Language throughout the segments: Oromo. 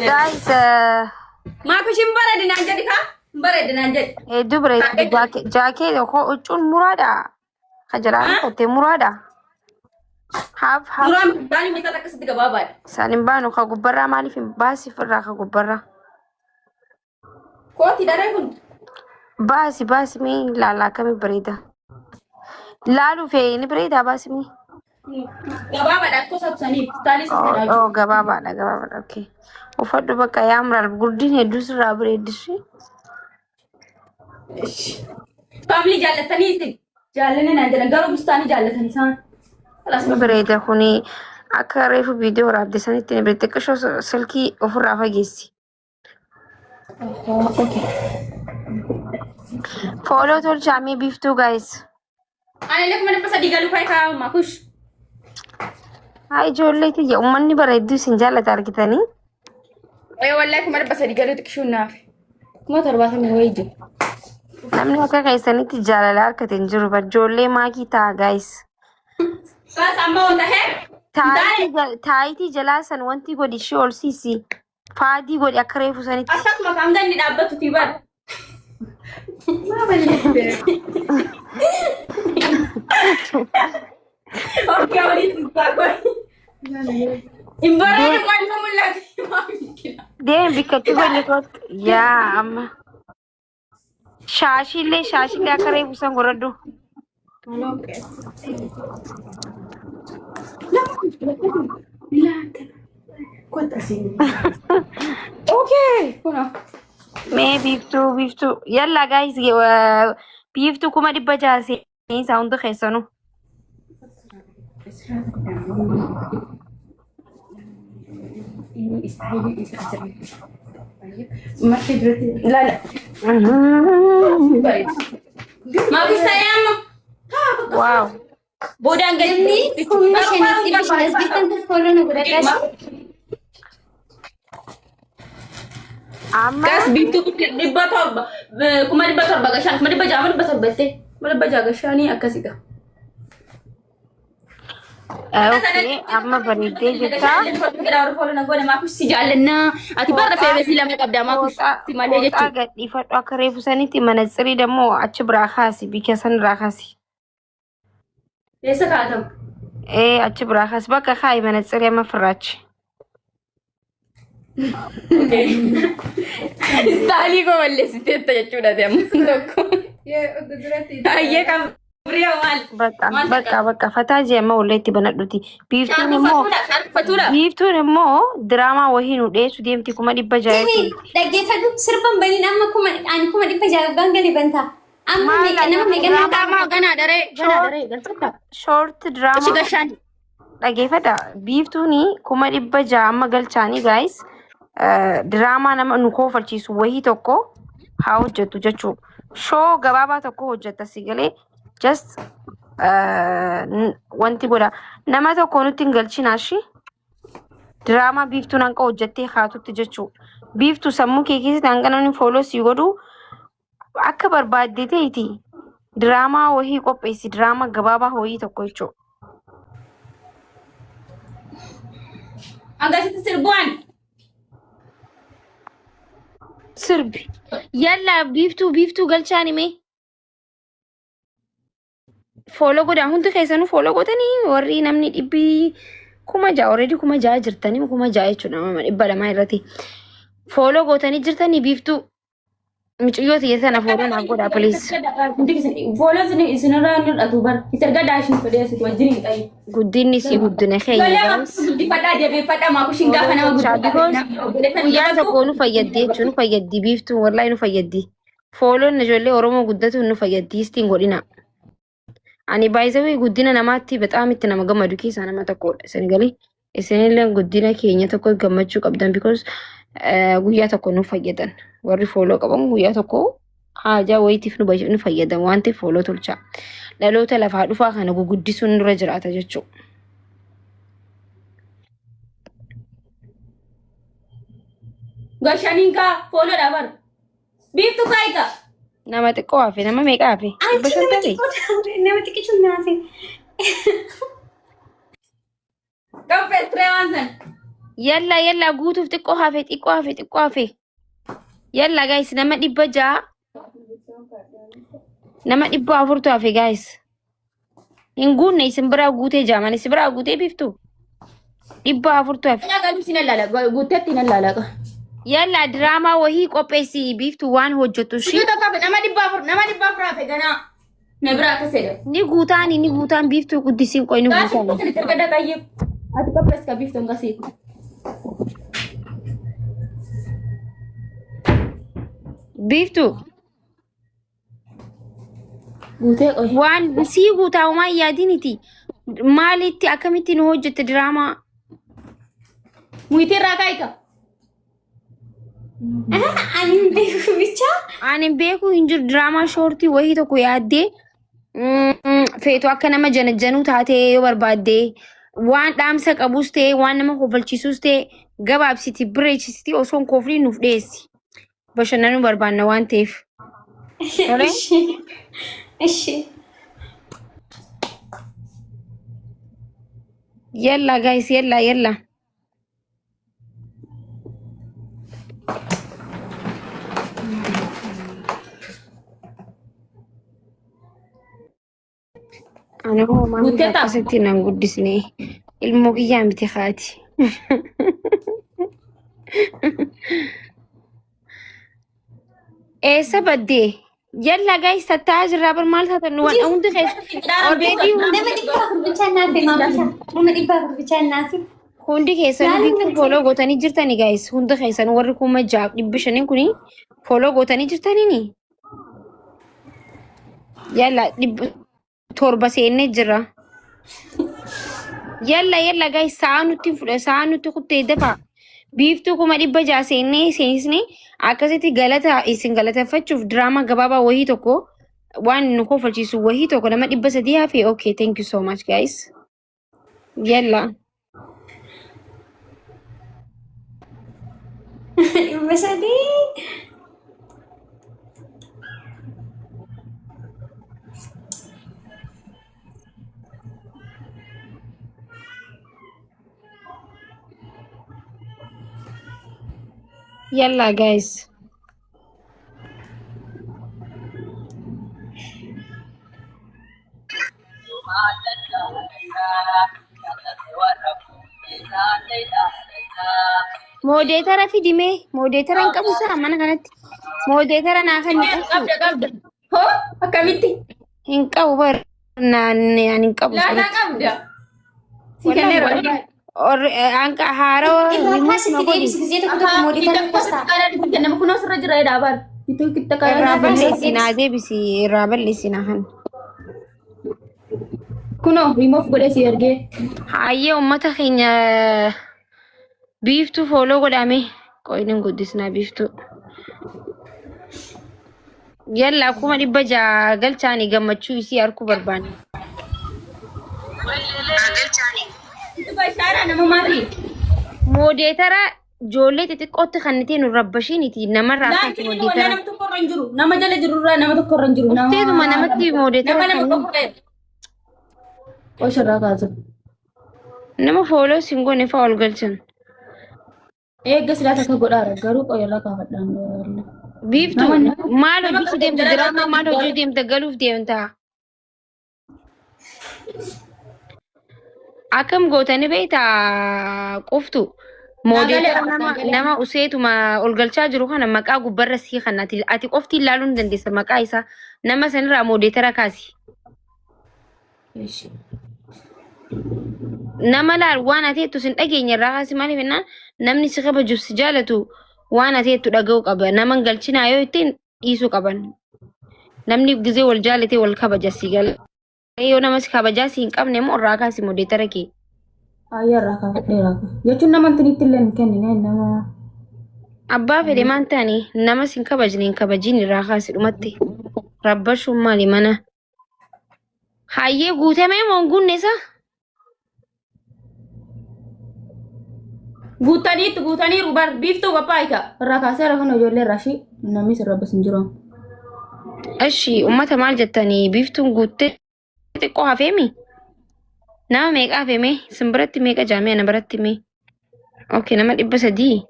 Guys, Makushin bareedina jedhi ka bareedina jedhi. hedduu bareeda. Jaakee huccuun muraadha. Kajalaan qottee muraadha. Haaf. Muraan baani miidhaa akkasitti gabaabaadha. Isaan hin baanu ka gubbarraa maaliif hin baasif irraa ka gubbarraa. Kooti daree kun. Baasi mee laala akkamii bareeda. Laaluuf ni bareeda baasi mee. Gabaabaadha akka sabsaniif taalis jedhaa. Oh gabaabaadha. Okay. Uffadhu bakka yaamraal gurdiin hedduu sirraa bareeddishi. Faamilii jaallatanii isin jaallanni naan jedhan garuu bustaanii jaallatanii isaan. Bareeda kuni akka reefu viidiyoo waraabde sanitti ni bareedde xiqqishoo silkii ofirraa fageessi. Fooloo tolchaa mee biiftuu gaayis. Ani illee kuma dhibba sadii galuu faayikaa maakush. Haa ijoollee tiyya uummanni bareedduu isin jaallata argitanii. Wallahi kuma dhibba sadii galuu xiqqishuun naaf. Kuma torbaatamii wayii jiru. Namni akka keessanitti jaalala harkate hin jiru ijoollee maakii ta'a gaayis. Kaas amma wanta hee. Taayitii jalaa san wanti godhi ishee ol siisi. Faadii godhi akka reefu sanitti. Akkasuma kan ganni dhaabbatu fi bara. Maa balleessee. Okkee waliin tuttaa godhi. Hin bareedu waan nama mul'atu. Deem bikkatti godhi kootu. Yaa amma. Shaashillee akka reefu san godhadhu. Okay. Mee biiftuu. Yalla guys biiftuu kuma dhibba jaasee isaa hundi keessanuu. Wow. Bodaan galii humna shanitti bishaan bitan follow nu godhadhaa. Amma Gas biiftuu dhibba torba kuma dhibba torba gashaan kuma dhibba jaama dhibba torbattee kuma dhibba jaa gashaanii akkasidha. okay amma bareeddee jirta. Si jaallannaa ati barra feebesii lama qabdaa maakush si malee jechuudha. Qooxaa gadhiifadhu akka reefu sanitti manatsirii dammoo achi biraa kaasi bikya san irraa kaasi. Eessa kaatamu? Achi biraa kaasi bakka kaayi manatsirii amma firraachi. Istaalii koo balleessiteetta jechuudha deemu tokko. Baay'ee kan biriyaa maal? Bakka fataa jee amma walleetti banadhuti. Biiftuun immoo diraamaa wahii nu dhiyeessu deemti kuma dhibba jaayatti. Dhaggeeffatu sirban baniin amma kuma dhibba jaabban gadi bantaa. Amma nama meeqannaa ganaa daree galfadha. Short diraamaa Gashaan. dhaggeeffadha. Biiftuuni kuma dhibba jaa amma galchaanii gaayis. Diraamaa nama nu koofalchiisu wahii tokko haa hojjettu jechuudha. Shoo gabaabaa tokko hojjetta si galee just wanti godha nama tokko nutti hin galchinaashi diraamaa biiftuun hanqa hojjettee haatutti jechuudha. Biiftuu sammuu kee keessatti hanga namni fooloo si godhu akka barbaadde ta'iti diraamaa wahii qopheessi diraamaa gabaabaa wahii tokko jechuudha. Angasitti sirbuun. Sirbi. Yalla biiftuu galchaan himee. Fooloo godhaa hundi keessanuu fooloo godhanii warri namni dhibbi kuma ja'a already kuma ja'a jirtanii kuma ja'a jechuudha nama dhibba lamaa irratti. Fooloo gootanii jirtanii biiftuu mucayyoo tiyya sana fooloo naaf godhaa please. Fooloo isinirraa hin dhatu bara. Itti erga daashin fedhee asitti wajjin hin qabu. Guddinni si guddina keenya galas. Guddifadhaa jabeeffadhaa maakushin gaafa nama guyyaa tokko nu fayyaddi jechuun nu fayyaddi biiftuu wallahi nu fayyaddi. Fooloon ijoollee Oromoo guddatu nu fayyaddi istiin godhina. Ani baay'isawee guddina namaatti bexaam itti nama gammadu keessaa nama tokkodha. Isin galee isinillee guddina keenya tokko gammachuu qabdan because guyyaa tokko nu fayyadan. Warri fooloo qaban guyyaa tokko haajaa wayitiif nu fayyadan waan ta'eef fooloo tolchaa. Dhaloota lafaa dhufaa kana guguddisuun dura jiraata jechuudha. Gashaniin kaa fooloo dhabar. Biiftuu kaayikaa. Nama xiqqoo hafe nama meeqa hafe? Dhibba shan ta'e? nama xiqqishu naafe. Qopheessiree waan sana. Yalla guutuuf xiqqoo hafe. Yalla guys nama 600 nama 400 hafe guys. Hin guunne isin biraa guutee jaaman isin biraa guutee biftu. 400 hafe. Yaa galuu sin laala guutetti nan laala. Yalla drama wahii qopheessi biftu waan hojjetu shi. Biftu qabe nama 400 hafe ganaa. Na biraa kaseedha. Ni guutaan biftu guddisiin qoy ni guutaan. Gaasi tergada tayyib. Ati qophees ka biftu ngasi. Biftu Guutee qoy. waan sii guutaa homaa yaadiniti. Maalitti akkamitti nu hojjette drama? Muitii raakaayika. Ani beeku bicha. Ani beeku hin jiru drama shortii wahii tokko yaaddee feetu akka nama janajjanuu taatee yoo barbaadde waan dhaamsa qabus ta'e waan nama kofalchiisus ta'e gabaabsiti bireechisitii osoo hin koofliin nuuf dhiyeessi. Bashannanuu barbaanna waan ta'eef. Ishi. Yalla guys yalla. Ana homaa Guuteeta. akkasitti nan guddisne ilmoo kiyyaa miti haati. Eessa baddee? Yalla guys tattaa jirraa bar maal taatan nu waan hundi keessa already Nama 400 bicha naafi maamisha. Nama 400 bicha naafi. hundi keessan bitti follow gootanii jirtani guys hundi keessan warri kuma jaab 500 kuni follow gootanii jirtanini. Yalla torba seenne jira. Yalla guys saa nutti kuttee dafa. Biftuu kuma 600 seenne seenisne akkasitti galata isin galateeffachuuf drama gabaabaa wahii tokko waan nu kofalchiisu wahii tokko nama 300 hafe. Okay, thank you so much guys. Yalla. Masadi. Yalla guys. Modeetara fidime modeetara hin qabu saa mana kanatti modeetara naa kan Qabda. Hoo akkamitti? hin qabu bar naanne ani hin qabu. Laala qabda. Si kenneera. Anka haarawa Mas tidak bisa jadi aku mau di dalam pasta. Nama kuno sirra jira dhaaban. Itu kita irraa kan balleessinaa deebisi irraa balleessinaa kan. kuno remove godhee si ergee. Hayyee uummata keenya biiftuu fooloo godhame qoynin guddisnaa biiftuu. Yalla 600 galchaanii gammachuu isii harkuu barbaanne. Itu bashaara nama maali? Modeetara ijoollee xixiqqootti kan nuti nu rabbashiiniti namarraa Laa akkatti kini wala modeetara. nama tokko irra hin jiru. Nama jala jirurraa nama tokko irra hin jiru. Teetuma namatti modeetara Nama kan tokko irra. Osharraa kaasu. nama fooloo sin goone fa'aa ol galchan. Eegga silaa takka godhaara garuu qoyarraa kaafadhaan. Biiftuu maal hojjechuu deemta diraamaa maal hojjechuu deemta galuuf deemta. Akkam gootanii beektaa qoftu modeetara nama useetuma ol galchaa jiru kana maqaa gubbarra sii kan ati qofti ilaaluu hin dandeessa maqaa isaa nama sanirraa modeetara kaasi. Nama laal waan ateettu sin dhageenya irraa kaasi maaliif jennaan namni si kabajuuf si jaalatu waan ateettu dhaga'uu qaba nama hin galchinaa yoo ittiin dhiisuu qaban namni gizee wal jaalatee wal kabaja si gala yoo nama si kabajaa si hin qabne immoo irraa kaasi modeetara kee. Ayyaarraa kaafadheeraa. Jechuun nama antinitti illee hin kennine nama. Abbaa fedhe maan ta'ani nama sin kabajne hin kabajiin irraa kaasi dhumatti rabbashuun maali mana. Hayyee guutamee moo hin guunne isa? Guutaniiru bar biiftuu qophaa'ika irraa kaaseera kan ijoollee irraa shi namni sirra bas hin jiru. Ashi ummata maal jettanii biiftuun guuttee xiqqoo hafeemi? Nama meeqa hafeeme? Sin biratti meeqa jaamee ana biratti mee? Okay, nama 300.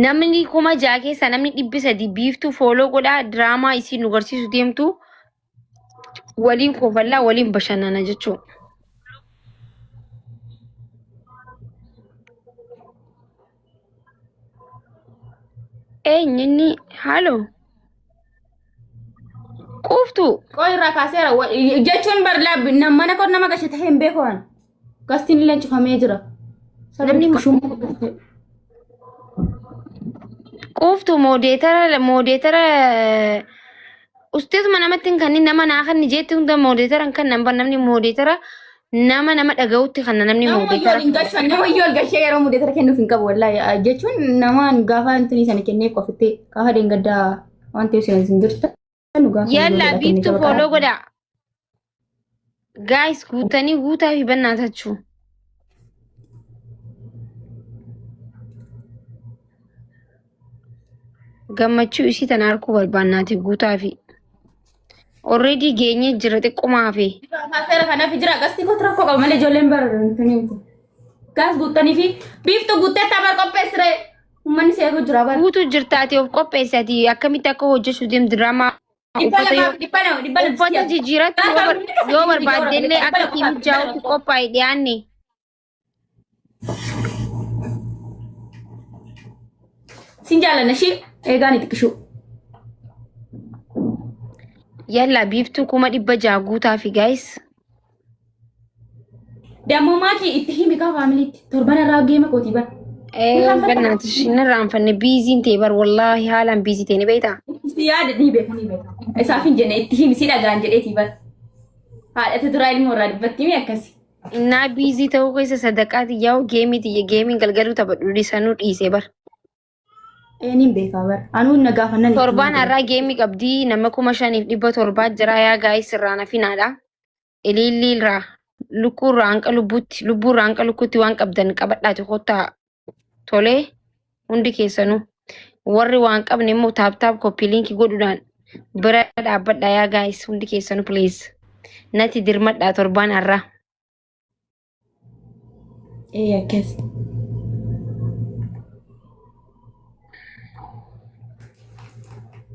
Namni 6,000 keessa namni 300 biiftuu fooloo godhaa diraamaa isii nu garsiisu deemtu waliin kofallaa waliin bashannana jechuudha. Eenyinni haaloo quuftu Qoy irraa kaaseera jechuun barlaa mana koo nama gashate hin beekan. Gastiin illee cufamee jira. namni quuftu moodeetara usteetuma namatti hin kanni nama naa kan jeetti hunda moodeetara kan namni moodeetara nama dhaga'utti kan namni moodeetara. Nama yoo gashee yeroo moodeetara kennuuf hin qabu wallahi jechuun namaan gaafa intini sana kennee qofitte gaafa deengaddaa waan ta'eef sin jirta. Yalla biiftu fooloo godha. Guys guutanii guutaa fi bannaatachuu. Gammachuu isii tana harkuu barbaannaati guutaa fi already geenye jira xiqqummaa fi kaaseera kanaaf jira gastii kotra koo qabu malee ijoolleen barantaniitu. Gaas guutanii fi biiftu guuttee taphar qopheessire uummanni seeku jira bara. guutu jirtaati of qopheessati akkamitti akka hojjechu deemtu diraamaa uffata jijjiirratti yoo barbaaddellee akka mijaa'utti qophaa'e dhiyaanne. Sin jaalanna shi eegaan itti qishu. Yalla biiftuu 600 guutaa fi guys. Dammoo maaki itti himi kaa faamiliitti torban irraa geema kootii bara. Bannaati shinarraan fanne biiziin ta'e bar wallaahi haalaan biizii ta'e ni beektaa? Yaada ni beeka. Isaaf hin jenne itti himi si dhagaan jedheetii bara. Haadhata duraa ilmoo irraa dubbatti himi akkasi. Innaa biizii ta'uu keessa sadaqaati yaa'u geemiin galgaluu taphadhu dhiisanuu dhiisee bar. Eenyuun beekaa bara. Anuu na gaafannaan. Torbaan har'aa geemii qabdii nama 5,700 jira yaa gaayis irraa nafinaadha. Ilillii irraa lukkuu irraa hanqa lubbuutti lubbuu irraa hanqa lukkuutti waan qabdan qabadhaati kottaa tolee hundi keessanuu warri waan qabne immoo taaptaap koppii liinkii godhuudhaan bira dhaabbadha yaa gaayis hundi keessanuu please natti dirmadhaa torbaan har'aa. Akkasi.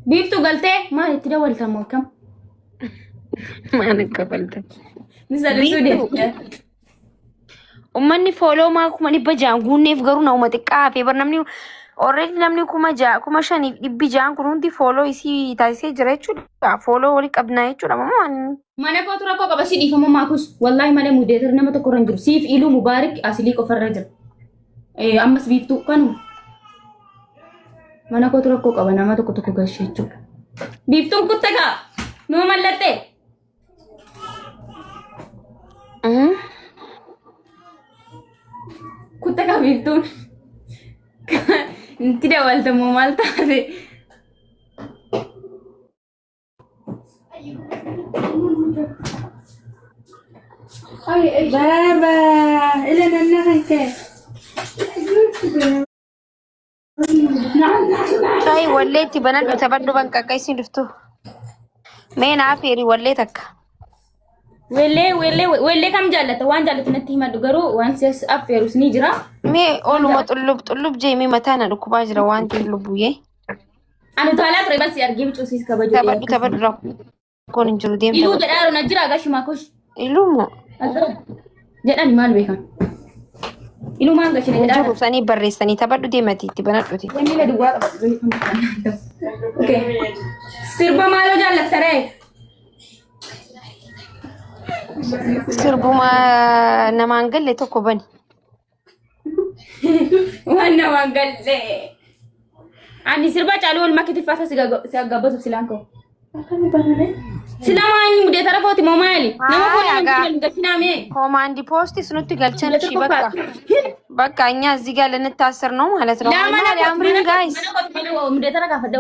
Biiftuu galtee maal itti dabaltan moo akkam? Maal akka faltan? Misallisuu deemte. Uummanni fooloo maa 600 guunneef garuu nama xiqqaa hafee bar namni already namni 5,600 kun hundi fooloo isii taasisee jira jechuudha. Fooloo walii qabnaa jechuudha mamaan. Mana kootu rakkoo qaba si dhiifama maakus wallahi malee mudeetar nama tokko irra hin jiru siif iluu mubaarik asilii qofarra jira. Ammas biiftuu kanuma. Mana kootu rakkoo qaba nama tokko gashee jechuudha. Biiftuun kutte gaa numa mallattee. Kutte gaa biiftuun. Inti dabaltamoo maal taate. Baba, ile nana hanke. Sai wallee itti banadhu taphadhu banqaqqa isin dhuftu. Mee naa feeri wallee takka. Wellee kam jaallata waan jaallatu natti himadhu garuu waan siyaas affeerus ni jira. Mee ooluma xullub jeemee mataa na dhukkubaa jira waan ta'eef lubbuyyee. Ani utaalaa ture basi argee bicuusis kabaju. Taphadhu rakkoon hin jiru deemta. Iluu jedhaaru na jira gashumaa kosh. Iluu moo? Jedhani maal beekan? Iluu maal gashine jedhaa? Jiru sanii barreessanii taphadhu deemati itti banadhuti. Wanni la duwwaa qaba. Okay. Sirba maaloo jaallatta ree? Sirbuma namaan galle tokko bani. Waan namaan galle. Ani sirba caaluu ol makkiti faasa si gabbatuuf silaan koo. Silama ani mude tarafoti mo mali. Nama foni nan gafiname. Command post sunutti galchan shi bakka. Bakka anya እዚህ ጋር ልንታሰር ነው ማለት ነው። ማለ አምሪን ጋይስ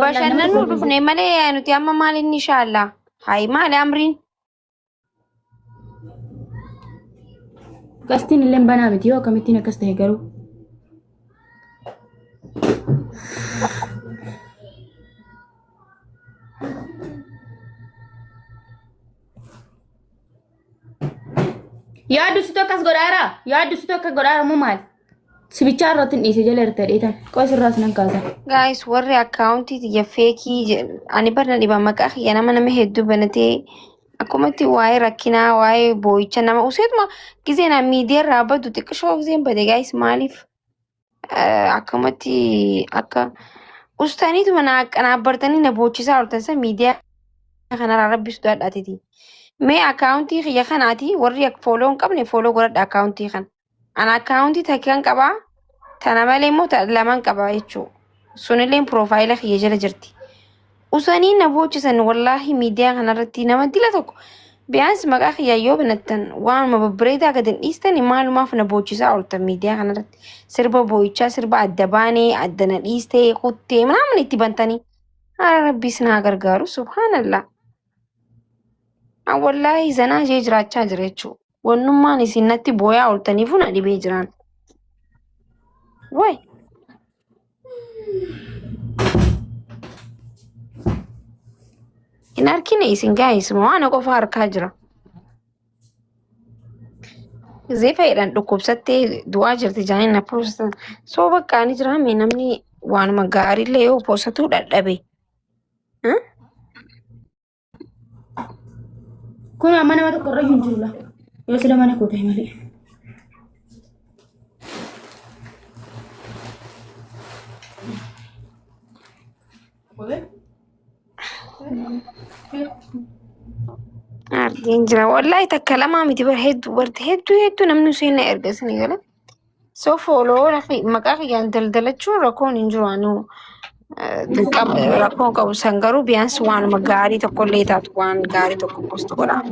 በሸነኑ ዱፍኔ ማለ ያኑት ያማ ማለ ኢንሻአላ ሃይ ማለ አምሪን gastin illee banaa miti yoo akkamittiin akkas ta'e garuu. Yaadu situ akkas godhaara yaaddu situ akka godhaara moo maal si bichaa irratti hin dhiise jala irratti dheetan qoy sirraas nan kaasa Guys, warri akkaawuntii tiyya feekii ani barna dhiba maqaa kiyya nama hedduu banatee akkumatti waa'ee rakkinaa waa'ee boo'icha nama useetuma gisee na miidiyaa irraa baddu xiqqishoo giseen bade guys maaliif akkumatti akka ustaaniituma na qaanaabbartanii na boochisaa ooltan san miidiyaa kanarraa rabbisu daadhaatiti. Mee akkaawuntii kiyya kanaati warri fooloo hin qabne fooloo godhadha akkaawuntii kana. Ana akkaawuntii takkaan qabaa tana malee immoo lamaan qabaa jechuudha. Sunillee piroofaayila kiyya jala jirti. Usanii na boochisan wallaahi miidiyaa kanarratti nama dila tokko biyaans maqaa kiyyaa yoo banattan waanuma babbareedaa gad hin dhiistan maalumaaf na boochisaa ooltan miidiyaa kanarratti sirba boo'ichaa sirba adda baanee adda na dhiistee kuttee manaaman itti bantanii haala rabbiis naa gargaaru subhaanallah. Wallaahi zanaa ishee jiraachaa jira jechuudha. Wannummaan isin natti booyaa ooltaniifu na dhibee jiraan. Wayi. In arkine isin guys waan qofa harkaa jira. Zee fayyadhaan dhukkubsattee du'aa jirti jaaniin na poostan. Soo bakka ani jiraame namni waanuma gaariillee yoo poosatuu dadhabe. kun amma nama tokko irra hin jiru la yoo sila mana koo ta'e malee Argin jira wallahi takka lamaa miti bar hedduu namni seenna ergasanii gala. So follow maqaa kiyyaan daldalachuun rakkoon hin jiru anu rakkoon qabu san garuu biyaans waanuma gaarii tokkollee taatu waan gaarii tokko postu godhaa.